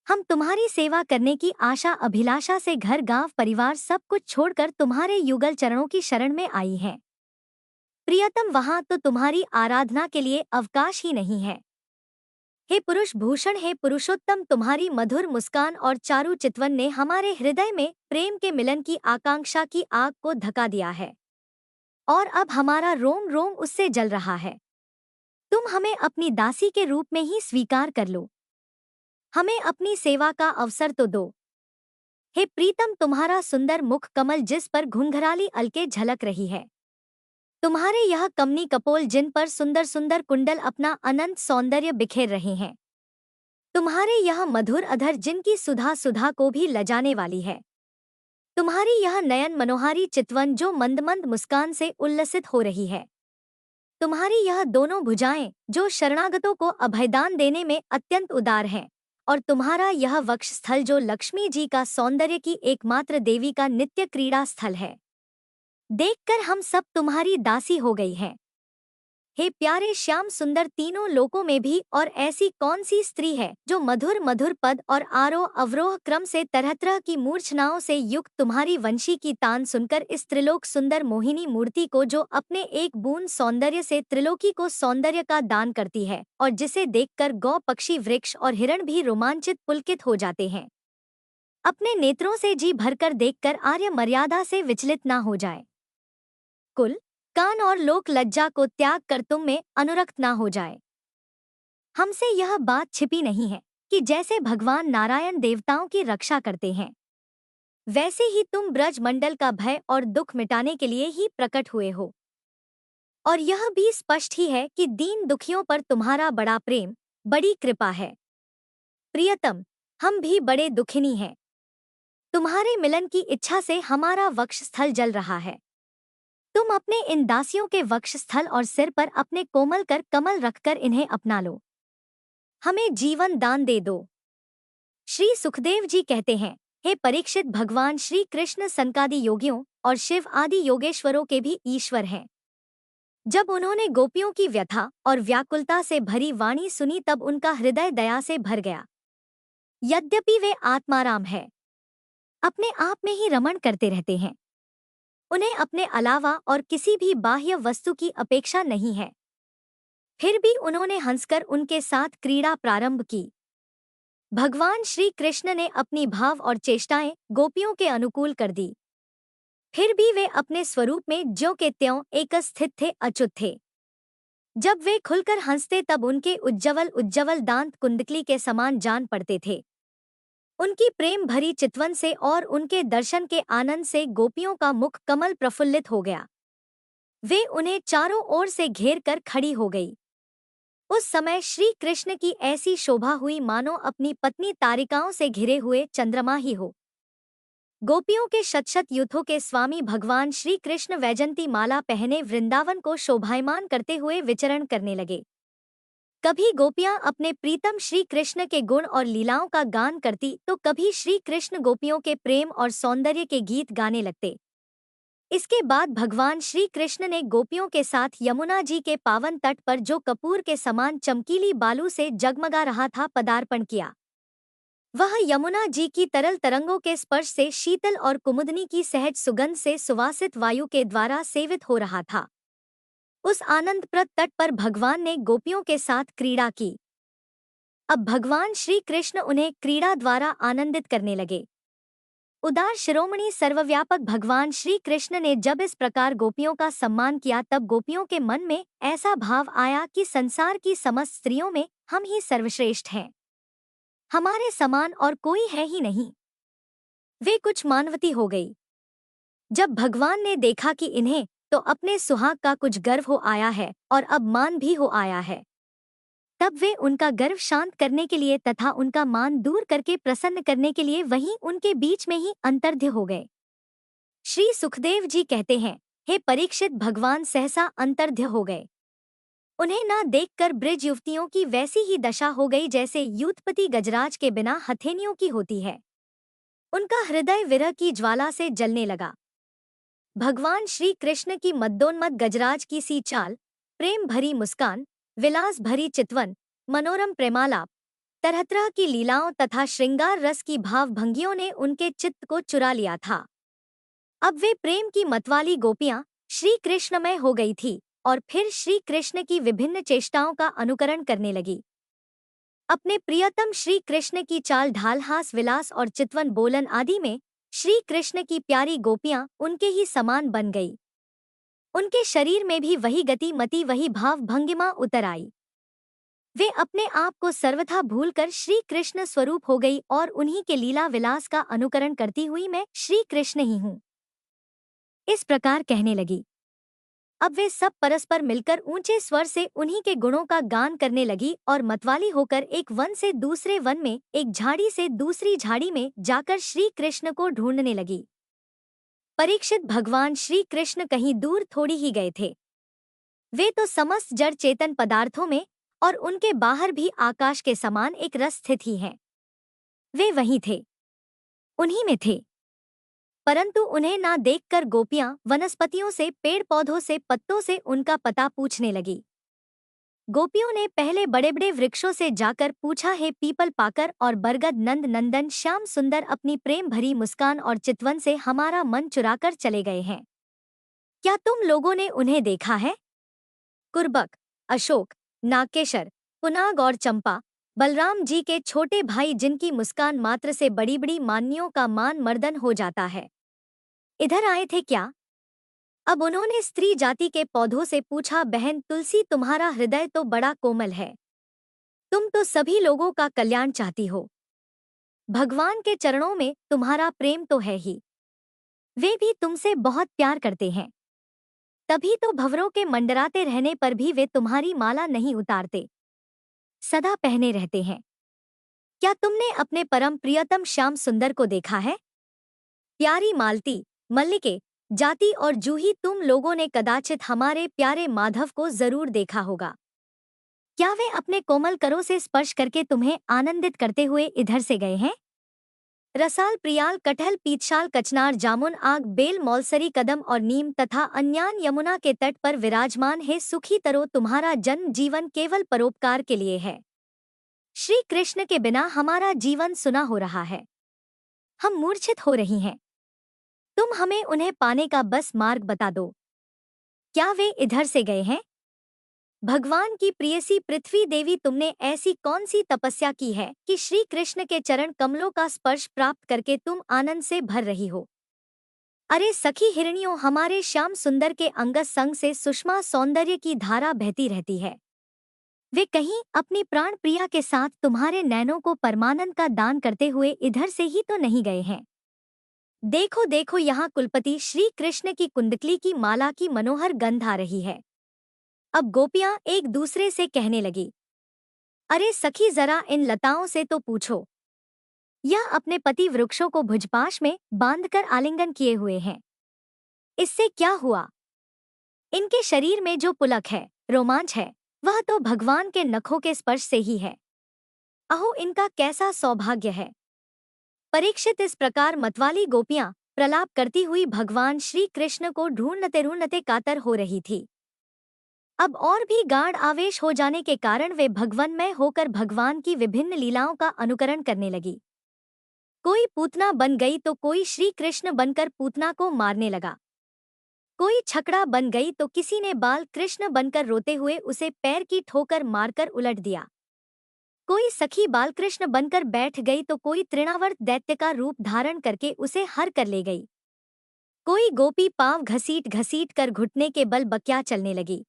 हम तुम्हारी सेवा करने की आशा अभिलाषा से घर गांव परिवार सब कुछ छोड़कर तुम्हारे युगल चरणों की शरण में आई हैं। प्रियतम, वहां तो तुम्हारी आराधना के लिए अवकाश ही नहीं है। हे पुरुष भूषण, हे पुरुषोत्तम, तुम्हारी मधुर मुस्कान और चारु चितवन ने हमारे हृदय में प्रेम के मिलन की आकांक्षा की आग को धका दिया है और अब हमारा रोम रोम उससे जल रहा है। तुम हमें अपनी दासी के रूप में ही स्वीकार कर लो, हमें अपनी सेवा का अवसर तो दो। हे प्रीतम, तुम्हारा सुंदर मुख कमल जिस पर घुंघराली अलके झलक रही है, तुम्हारे यह कमनी कपोल जिन पर सुंदर सुंदर कुंडल अपना अनंत सौंदर्य बिखेर रहे हैं, तुम्हारे यह मधुर अधर जिनकी सुधा सुधा को भी लजाने वाली है, तुम्हारी यह नयन मनोहारी चितवन जो मंद मंद मुस्कान से उल्लसित हो रही है, तुम्हारी यह दोनों भुजाएं जो शरणागतों को अभयदान देने में अत्यंत उदार हैं, और तुम्हारा यह वक्ष स्थल जो लक्ष्मी जी का सौंदर्य की एकमात्र देवी का नित्य क्रीड़ा स्थल है, देखकर हम सब तुम्हारी दासी हो गई हैं। हे प्यारे श्याम सुंदर, तीनों लोकों में भी और ऐसी कौन सी स्त्री है जो मधुर मधुर पद और आरोह अवरोह क्रम से तरह तरह की मूर्छनाओं से युक्त तुम्हारी वंशी की तान सुनकर इस त्रिलोक सुंदर मोहिनी मूर्ति को, जो अपने एक बूंद सौंदर्य से त्रिलोकी को सौंदर्य का दान करती है और जिसे देखकर गौ पक्षी वृक्ष और हिरण भी रोमांचित पुलकित हो जाते हैं, अपने नेत्रों से जी भरकर देखकर आर्य मर्यादा से विचलित ना हो जाए, कुल कान और लोक लज्जा को त्याग कर तुम में अनुरक्त ना हो जाए। हमसे यह बात छिपी नहीं है कि जैसे भगवान नारायण देवताओं की रक्षा करते हैं, वैसे ही तुम ब्रज मंडल का भय और दुख मिटाने के लिए ही प्रकट हुए हो। और यह भी स्पष्ट ही है कि दीन दुखियों पर तुम्हारा बड़ा प्रेम, बड़ी कृपा है। प्रियतम, हम भी बड़े दुखिनी हैं। तुम्हारे मिलन की इच्छा से हमारा वक्षस्थल जल रहा है। तुम अपने इन दासियों के वक्षस्थल और सिर पर अपने कोमल कर कमल रखकर इन्हें अपना लो, हमें जीवन दान दे दो। श्री सुखदेव जी कहते हैं, हे परीक्षित, भगवान श्री कृष्ण सनकादि योगियों और शिव आदि योगेश्वरों के भी ईश्वर हैं। जब उन्होंने गोपियों की व्यथा और व्याकुलता से भरी वाणी सुनी तब उनका हृदय दया से भर गया। यद्यपि वे आत्माराम है, अपने आप में ही रमण करते रहते हैं, उन्हें अपने अलावा और किसी भी बाह्य वस्तु की अपेक्षा नहीं है, फिर भी उन्होंने हंसकर उनके साथ क्रीड़ा प्रारंभ की। भगवान श्री कृष्ण ने अपनी भाव और चेष्टाएं गोपियों के अनुकूल कर दी, फिर भी वे अपने स्वरूप में ज्यों के त्यों एक स्थित थे, अच्युत थे। जब वे खुलकर हंसते तब उनके उज्ज्वल उज्ज्वल दांत कुंडली के समान जान पड़ते थे। उनकी प्रेम भरी चितवन से और उनके दर्शन के आनंद से गोपियों का मुख कमल प्रफुल्लित हो गया। वे उन्हें चारों ओर से घेर कर खड़ी हो गई। उस समय श्री कृष्ण की ऐसी शोभा हुई मानो अपनी पत्नी तारिकाओं से घिरे हुए चंद्रमा ही हो। गोपियों के शत यूथों के स्वामी भगवान श्री कृष्ण वैजंती माला पहने वृंदावन को शोभायमान करते हुए विचरण करने लगे। कभी गोपियां अपने प्रीतम श्री कृष्ण के गुण और लीलाओं का गान करती तो कभी श्री कृष्ण गोपियों के प्रेम और सौंदर्य के गीत गाने लगते। इसके बाद भगवान श्री कृष्ण ने गोपियों के साथ यमुना जी के पावन तट पर, जो कपूर के समान चमकीली बालू से जगमगा रहा था, पदार्पण किया। वह यमुना जी की तरल तरंगों के स्पर्श से शीतल और कुमुदनी की सहज सुगंध से सुवासित वायु के द्वारा सेवित हो रहा था। उस आनंदप्रद तट पर भगवान ने गोपियों के साथ क्रीड़ा की। अब भगवान श्री कृष्ण उन्हें क्रीड़ा द्वारा आनंदित करने लगे। उदार शिरोमणि सर्वव्यापक भगवान श्री कृष्ण ने जब इस प्रकार गोपियों का सम्मान किया तब गोपियों के मन में ऐसा भाव आया कि संसार की समस्त स्त्रियों में हम ही सर्वश्रेष्ठ हैं, हमारे समान और कोई है ही नहीं। वे कुछ मानवती हो गई। जब भगवान ने देखा कि इन्हें तो अपने सुहाग का कुछ गर्व हो आया है और अब मान भी हो आया है, तब वे उनका गर्व शांत करने के लिए तथा उनका मान दूर करके प्रसन्न करने के लिए वहीं उनके बीच में ही अंतर्ध्य हो गए। श्री सुखदेव जी कहते हैं, हे परीक्षित, भगवान सहसा अंतर्ध्य हो गए। उन्हें ना देखकर ब्रज युवतियों की वैसी ही दशा हो गई जैसे यूथपति गजराज के बिना हथेनियों की होती है। उनका हृदय विरह की ज्वाला से जलने लगा। भगवान श्री कृष्ण की मद्दोन्मत्त गजराज की सी चाल, प्रेम भरी मुस्कान, विलास भरी चितवन, मनोरम प्रेमालाप, तरह तरह की लीलाओं तथा श्रृंगार रस की भावभंगियों ने उनके चित्त को चुरा लिया था। अब वे प्रेम की मतवाली गोपियां श्री कृष्णमय हो गई थी और फिर श्री कृष्ण की विभिन्न चेष्टाओं का अनुकरण करने लगी। अपने प्रियतम श्री कृष्ण की चाल ढाल, हास विलास और चितवन बोलन आदि में श्री कृष्ण की प्यारी गोपियां उनके ही समान बन गई। उनके शरीर में भी वही गति मति, वही भाव भंगिमा उतर आई। वे अपने आप को सर्वथा भूलकर श्री कृष्ण स्वरूप हो गई और उन्हीं के लीला विलास का अनुकरण करती हुई मैं श्री कृष्ण ही हूँ, इस प्रकार कहने लगी। अब वे सब परस्पर मिलकर ऊंचे स्वर से उन्हीं के गुणों का गान करने लगी और मतवाली होकर एक वन से दूसरे वन में, एक झाड़ी से दूसरी झाड़ी में जाकर श्री कृष्ण को ढूंढने लगी। परीक्षित, भगवान श्री कृष्ण कहीं दूर थोड़ी ही गए थे। वे तो समस्त जड़ चेतन पदार्थों में और उनके बाहर भी आकाश के समान एक रस स्थित ही हैं। वे वहीं थे, उन्हीं में थे। परंतु उन्हें ना देखकर गोपियां वनस्पतियों से, पेड़ पौधों से, पत्तों से उनका पता पूछने लगी। गोपियों ने पहले बड़े बड़े वृक्षों से जाकर पूछा, हे पीपल पाकर और बरगद नंद नंदन श्याम सुंदर, अपनी प्रेम भरी मुस्कान और चितवन से हमारा मन चुराकर चले गए हैं। क्या तुम लोगों ने उन्हें देखा है? कुर्बक, अशोक, नागकेशर, पुनाग और चंपा, बलराम जी के छोटे भाई, जिनकी मुस्कान मात्र से बड़ी बड़ी मानियों का मान मर्दन हो जाता है, इधर आए थे क्या? अब उन्होंने स्त्री जाति के पौधों से पूछा, बहन तुलसी, तुम्हारा हृदय तो बड़ा कोमल है, तुम तो सभी लोगों का कल्याण चाहती हो। भगवान के चरणों में तुम्हारा प्रेम तो है ही, वे भी तुमसे बहुत प्यार करते हैं, तभी तो भंवरों के मंडराते रहने पर भी वे तुम्हारी माला नहीं उतारते, सदा पहने रहते हैं। क्या तुमने अपने परम प्रियतम श्याम सुंदर को देखा है? प्यारी मालती, मल्लिके, जाति और जूही, तुम लोगों ने कदाचित हमारे प्यारे माधव को जरूर देखा होगा। क्या वे अपने कोमल करों से स्पर्श करके तुम्हें आनंदित करते हुए इधर से गए हैं? रसाल, प्रियाल, कटहल, पीतशाल, कचनार, जामुन, आग, बेल, मौलसरी, कदम और नीम तथा अन्यान यमुना के तट पर विराजमान है सुखी तरो, तुम्हारा जन्म जीवन केवल परोपकार के लिए है। श्री कृष्ण के बिना हमारा जीवन सुना हो रहा है, हम मूर्छित हो रही हैं। तुम हमें उन्हें पाने का बस मार्ग बता दो। क्या वे इधर से गए हैं? भगवान की प्रियसी पृथ्वी देवी, तुमने ऐसी कौन सी तपस्या की है कि श्री कृष्ण के चरण कमलों का स्पर्श प्राप्त करके तुम आनंद से भर रही हो? अरे सखी हिरणियों, हमारे श्याम सुंदर के अंगस संग से सुषमा सौंदर्य की धारा बहती रहती है। वे कहीं अपनी प्राण प्रिया के साथ तुम्हारे नैनों को परमानंद का दान करते हुए इधर से ही तो नहीं गए हैं? देखो देखो, यहाँ कुलपति श्री कृष्ण की कुंडकली की माला की मनोहर गंध आ रही है। अब गोपियां एक दूसरे से कहने लगी, अरे सखी, जरा इन लताओं से तो पूछो, यह अपने पति वृक्षों को भुजपाश में बांधकर आलिंगन किए हुए हैं, इससे क्या हुआ? इनके शरीर में जो पुलक है, रोमांच है, वह तो भगवान के नखों के स्पर्श से ही है। अहो, इनका कैसा सौभाग्य है। परीक्षित, इस प्रकार मतवाली गोपियां प्रलाप करती हुई भगवान श्री कृष्ण को ढूंढते ढूंढते कातर हो रही थी। अब और भी गाढ़ आवेश हो जाने के कारण वे भगवन्मय होकर भगवान की विभिन्न लीलाओं का अनुकरण करने लगी। कोई पूतना बन गई तो कोई श्री कृष्ण बनकर पूतना को मारने लगा। कोई छकड़ा बन गई तो किसी ने बाल कृष्ण बनकर रोते हुए उसे पैर की ठोकर मारकर उलट दिया। कोई सखी बालकृष्ण बनकर बैठ गई तो कोई तृणावर्त दैत्य का रूप धारण करके उसे हर कर ले गई। कोई गोपी पांव घसीट घसीट कर घुटने के बल बक्या चलने लगी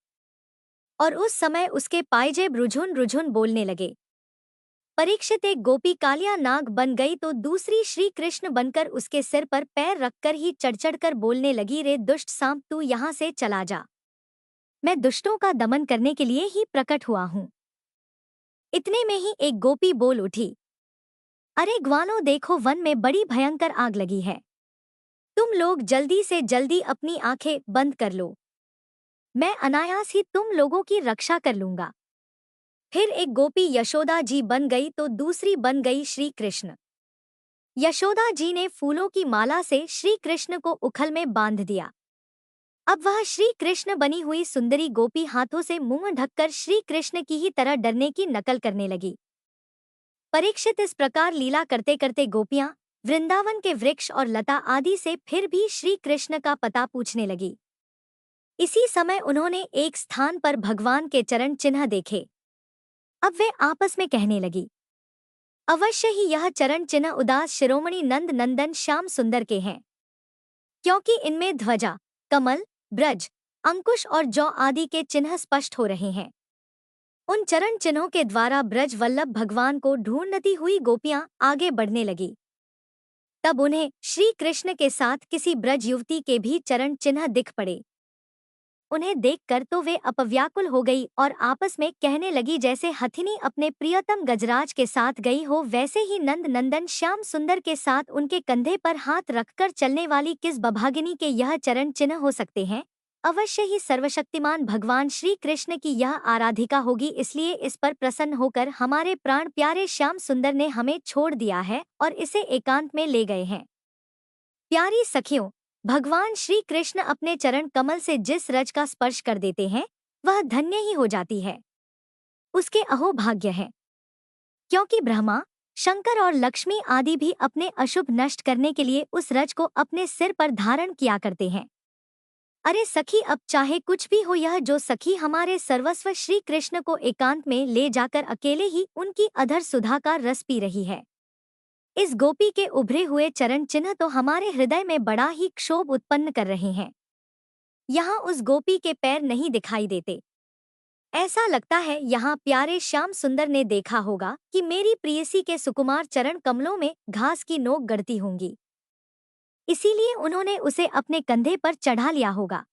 और उस समय उसके पायजेब रुझुन रुझुन बोलने लगे। परीक्षित, एक गोपी कालिया नाग बन गई तो दूसरी श्री कृष्ण बनकर उसके सिर पर पैर रखकर ही चढ़ चढ़ कर बोलने लगी, रे दुष्ट सांप, तू यहाँ से चला जा, मैं दुष्टों का दमन करने के लिए ही प्रकट हुआ हूँ। इतने में ही एक गोपी बोल उठी, अरे ग्वालों, देखो वन में बड़ी भयंकर आग लगी है, तुम लोग जल्दी से जल्दी अपनी आंखें बंद कर लो, मैं अनायास ही तुम लोगों की रक्षा कर लूंगा। फिर एक गोपी यशोदा जी बन गई तो दूसरी बन गई श्री कृष्ण। यशोदा जी ने फूलों की माला से श्री कृष्ण को उखल में बांध दिया। अब वह श्री कृष्ण बनी हुई सुंदरी गोपी हाथों से मुंह ढककर श्री कृष्ण की ही तरह डरने की नकल करने लगी। परीक्षित इस प्रकार लीला करते करते गोपियां वृंदावन के वृक्ष और लता आदि से फिर भी श्री कृष्ण का पता पूछने लगी। इसी समय उन्होंने एक स्थान पर भगवान के चरण चिन्ह देखे। अब वे आपस में कहने लगी, अवश्य ही यह चरण चिन्ह उदास शिरोमणि नंद नंदन श्याम सुंदर के हैं, क्योंकि इनमें ध्वजा, कमल, ब्रज, अंकुश और जौ आदि के चिन्ह स्पष्ट हो रहे हैं। उन चरण चिन्हों के द्वारा ब्रज वल्लभ भगवान को ढूंढती हुई गोपियां आगे बढ़ने लगी। तब उन्हें श्री कृष्ण के साथ किसी ब्रज युवती के भी चरण चिन्ह दिख पड़े। उन्हें देखकर तो वे अपव्याकुल हो गई और आपस में कहने लगी, जैसे हथिनी अपने प्रियतम गजराज के साथ गई हो, वैसे ही नंद नंदन श्याम सुंदर के साथ उनके कंधे पर हाथ रखकर चलने वाली किस बभागिनी के यह चरण चिन्ह हो सकते हैं। अवश्य ही सर्वशक्तिमान भगवान श्री कृष्ण की यह आराधिका होगी, इसलिए इस पर प्रसन्न होकर हमारे प्राण प्यारे श्याम सुंदर ने हमें छोड़ दिया है और इसे एकांत में ले गए हैं। प्यारी सखियों, भगवान श्री कृष्ण अपने चरण कमल से जिस रज का स्पर्श कर देते हैं वह धन्य ही हो जाती है, उसके अहो भाग्य है। क्योंकि ब्रह्मा, शंकर और लक्ष्मी आदि भी अपने अशुभ नष्ट करने के लिए उस रज को अपने सिर पर धारण किया करते हैं। अरे सखी, अब चाहे कुछ भी हो, यह जो सखी हमारे सर्वस्व श्री कृष्ण को एकांत में ले जाकर अकेले ही उनकी अधर सुधा का रस पी रही है। इस गोपी के उभरे हुए चरण चिन्ह तो हमारे हृदय में बड़ा ही क्षोभ उत्पन्न कर रहे हैं। यहाँ उस गोपी के पैर नहीं दिखाई देते। ऐसा लगता है यहाँ प्यारे श्याम सुंदर ने देखा होगा कि मेरी प्रियसी के सुकुमार चरण कमलों में घास की नोक गड़ती होंगी, इसीलिए उन्होंने उसे अपने कंधे पर चढ़ा लिया होगा।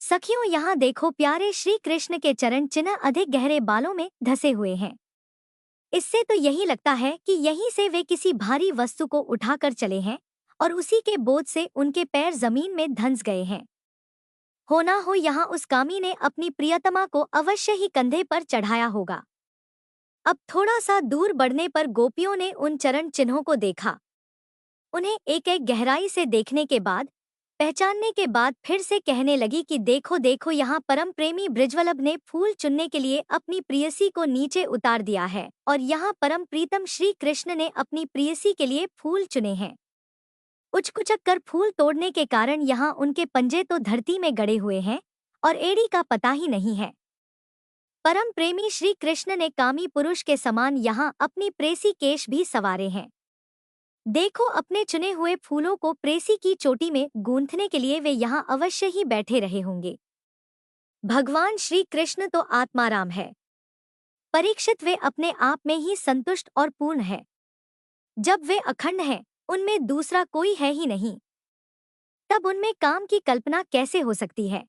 सखियों, यहाँ देखो, प्यारे श्री कृष्ण के चरण चिन्ह अधिक गहरे बालों में धसे हुए हैं। इससे तो यही लगता है कि यहीं से वे किसी भारी वस्तु को उठाकर चले हैं और उसी के बोझ से उनके पैर जमीन में धंस गए हैं। हो ना हो यहाँ उस कामी ने अपनी प्रियतमा को अवश्य ही कंधे पर चढ़ाया होगा। अब थोड़ा सा दूर बढ़ने पर गोपियों ने उन चरण चिन्हों को देखा। उन्हें एक एक गहराई से देखने के बाद, पहचानने के बाद फिर से कहने लगी कि देखो देखो, यहाँ परम प्रेमी ब्रिजवल्लभ ने फूल चुनने के लिए अपनी प्रियसी को नीचे उतार दिया है और यहाँ परम प्रीतम श्री कृष्ण ने अपनी प्रियसी के लिए फूल चुने हैं। उचकुचक कर फूल तोड़ने के कारण यहाँ उनके पंजे तो धरती में गड़े हुए हैं और एड़ी का पता ही नहीं है। परम प्रेमी श्री कृष्ण ने कामी पुरुष के समान यहाँ अपनी प्रेसी केश भी संवारे हैं। देखो, अपने चुने हुए फूलों को प्रेसी की चोटी में गूंथने के लिए वे यहाँ अवश्य ही बैठे रहे होंगे। भगवान श्री कृष्ण तो आत्माराम है। परीक्षित, वे अपने आप में ही संतुष्ट और पूर्ण है। जब वे अखंड हैं, उनमें दूसरा कोई है ही नहीं, तब उनमें काम की कल्पना कैसे हो सकती है।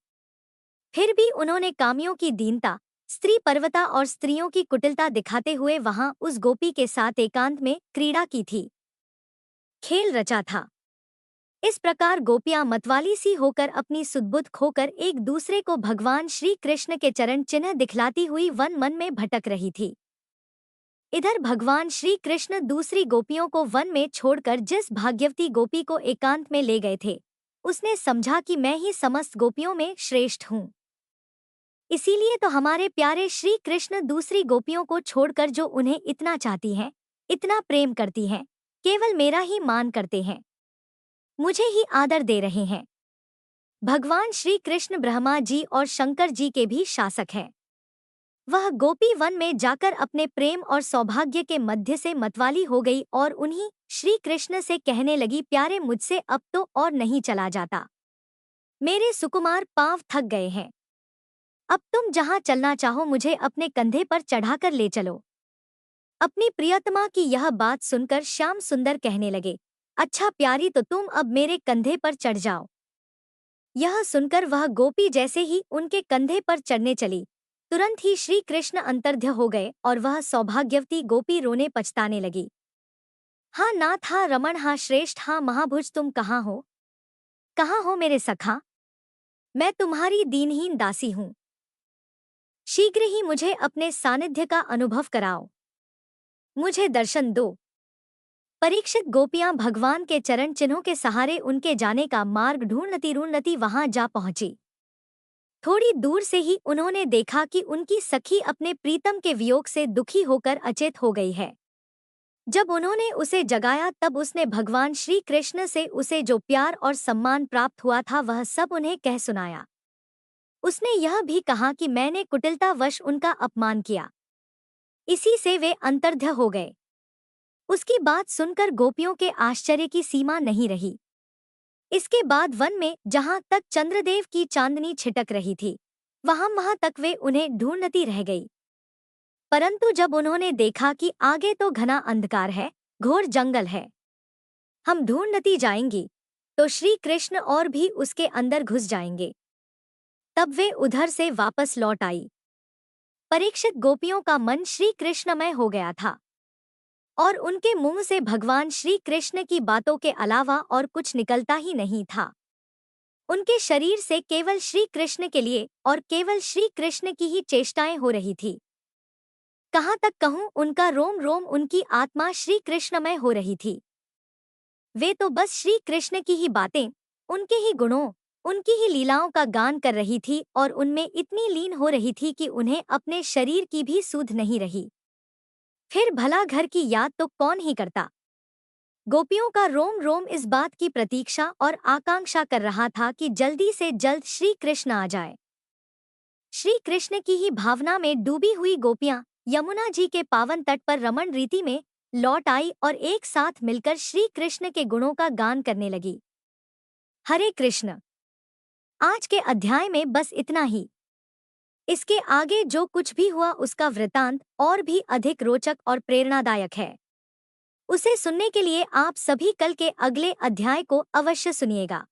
फिर भी उन्होंने कामियों की दीनता, स्त्री पर्वता और स्त्रियों की कुटिलता दिखाते हुए वहां उस गोपी के साथ एकांत में क्रीड़ा की थी, खेल रचा था। इस प्रकार गोपियां मतवाली सी होकर अपनी सुधबुद्ध खोकर एक दूसरे को भगवान श्री कृष्ण के चरण चिन्ह दिखलाती हुई वन मन में भटक रही थी। इधर भगवान श्री कृष्ण दूसरी गोपियों को वन में छोड़कर जिस भाग्यवती गोपी को एकांत में ले गए थे, उसने समझा कि मैं ही समस्त गोपियों में श्रेष्ठ हूँ। इसीलिए तो हमारे प्यारे श्री कृष्ण दूसरी गोपियों को छोड़कर, जो उन्हें इतना चाहती हैं, इतना प्रेम करती हैं, केवल मेरा ही मान करते हैं, मुझे ही आदर दे रहे हैं। भगवान श्री कृष्ण ब्रह्मा जी और शंकर जी के भी शासक हैं। वह गोपी वन में जाकर अपने प्रेम और सौभाग्य के मध्य से मतवाली हो गई और उन्हीं श्री कृष्ण से कहने लगी, प्यारे, मुझसे अब तो और नहीं चला जाता, मेरे सुकुमार पांव थक गए हैं, अब तुम जहाँ चलना चाहो मुझे अपने कंधे पर चढ़ाकर ले चलो। अपनी प्रियतमा की यह बात सुनकर श्याम सुंदर कहने लगे, अच्छा प्यारी, तो तुम अब मेरे कंधे पर चढ़ जाओ। यह सुनकर वह गोपी जैसे ही उनके कंधे पर चढ़ने चली, तुरंत ही श्री कृष्ण अंतर्ध्य हो गए और वह सौभाग्यवती गोपी रोने पछताने लगी। हाँ नाथ, हाँ रमण, हाँ श्रेष्ठ, हाँ महाभुज, तुम कहाँ हो? कहाँ हो मेरे सखा? मैं तुम्हारी दीनहीन दासी हूँ। शीघ्र ही मुझे अपने सानिध्य का अनुभव कराओ, मुझे दर्शन दो। परीक्षित गोपियां भगवान के चरण चिन्हों के सहारे उनके जाने का मार्ग ढूंढती ढूंढती वहां जा पहुंची। थोड़ी दूर से ही उन्होंने देखा कि उनकी सखी अपने प्रीतम के वियोग से दुखी होकर अचेत हो गई है। जब उन्होंने उसे जगाया तब उसने भगवान श्री कृष्ण से उसे जो प्यार और सम्मान प्राप्त हुआ था वह सब उन्हें कह सुनाया। उसने यह भी कहा कि मैंने कुटिलतावश उनका अपमान किया, इसी से वे अंतर्ध्य हो गए। उसकी बात सुनकर गोपियों के आश्चर्य की सीमा नहीं रही। इसके बाद वन में जहां तक चंद्रदेव की चांदनी छिटक रही थी, वहां तक वे उन्हें ढूंढती रह गई। परंतु जब उन्होंने देखा कि आगे तो घना अंधकार है, घोर जंगल है, हम ढूंढती जाएंगी तो श्री कृष्ण और भी उसके अंदर घुस जाएंगे, तब वे उधर से वापस लौट आई। परीक्षित गोपियों का मन श्री कृष्णमय हो गया था और उनके मुंह से भगवान श्री कृष्ण की बातों के अलावा और कुछ निकलता ही नहीं था। उनके शरीर से केवल श्री कृष्ण के लिए और केवल श्री कृष्ण की ही चेष्टाएं हो रही थी। कहाँ तक कहूँ, उनका रोम रोम, उनकी आत्मा श्री कृष्णमय हो रही थी। वे तो बस श्री कृष्ण की ही बातें, उनके ही गुणों, उनकी ही लीलाओं का गान कर रही थी और उनमें इतनी लीन हो रही थी कि उन्हें अपने शरीर की भी सुध नहीं रही। फिर भला घर की याद तो कौन ही करता। गोपियों का रोम रोम इस बात की प्रतीक्षा और आकांक्षा कर रहा था कि जल्दी से जल्द श्री कृष्ण आ जाए। श्री कृष्ण की ही भावना में डूबी हुई गोपियां यमुना जी के पावन तट पर रमण रीति में लौट आई और एक साथ मिलकर श्री कृष्ण के गुणों का गान करने लगी। हरे कृष्ण। आज के अध्याय में बस इतना ही। इसके आगे जो कुछ भी हुआ उसका वृतांत और भी अधिक रोचक और प्रेरणादायक है। उसे सुनने के लिए आप सभी कल के अगले अध्याय को अवश्य सुनिएगा।